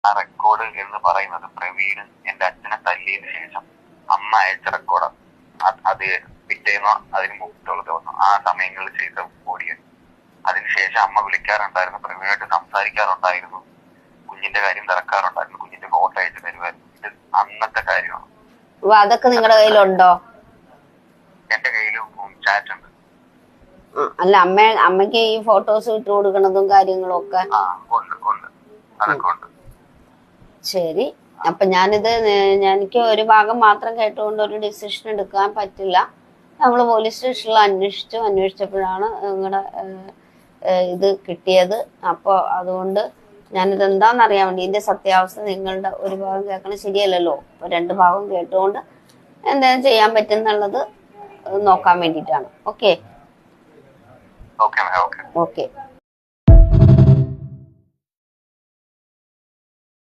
ആ റെക്കോർഡ് എന്ന് പറയുന്നത് പ്രവീൺ എന്റെ അച്ഛനെ തല്ലിയതിനു ശേഷം അമ്മ അയച്ച റെക്കോർഡാണ്. അത് പിറ്റേന്നോ അതിന് മുമ്പുള്ള ദിവസം ആ സമയങ്ങളിൽ ചെയ്ത ഓഡിയോ. അതിനുശേഷം അമ്മ വിളിക്കാറുണ്ടായിരുന്നു, പ്രവീണായിട്ട് സംസാരിക്കാറുണ്ടായിരുന്നു, കുഞ്ഞിന്റെ കാര്യം തിരക്കാറുണ്ടായിരുന്നു, കുഞ്ഞിന്റെ ഫോട്ടോ അയച്ചു തരുമായിരുന്നു. ഇത് അന്നത്തെ കാര്യമാണ്. അതൊക്കെ നിങ്ങളുടെ കയ്യിലുണ്ടോ? എന്റെ കയ്യിലും ചാറ്റ് ഉണ്ട്. അല്ല, അമ്മയ്ക്ക് ഈ ഫോട്ടോസ് ഇട്ട് കൊടുക്കണതും കാര്യങ്ങളും ഒക്കെ അതൊക്കെ ഉണ്ട്. ശരി, അപ്പൊ എനിക്ക് ഒരു ഭാഗം മാത്രം കേട്ടുകൊണ്ട് ഒരു ഡിസിഷൻ എടുക്കാൻ പറ്റില്ല. നമ്മൾ പോലീസ് സ്റ്റേഷനിൽ അന്വേഷിച്ചപ്പോഴാണ് നിങ്ങളുടെ ഇത് കിട്ടിയത്. അപ്പോൾ അതുകൊണ്ട് ഞാനിത് എന്താണെന്നറിയാൻ വേണ്ടി, ഇതിന്റെ സത്യാവസ്ഥ നിങ്ങളുടെ ഒരു ഭാഗം കേൾക്കണം ശരിയല്ലല്ലോ. അപ്പൊ 2 ഭാഗം കേട്ടുകൊണ്ട് എന്തെങ്കിലും ചെയ്യാൻ പറ്റുന്നുള്ളത് നോക്കാൻ വേണ്ടിയിട്ടാണ്. ഓക്കെ.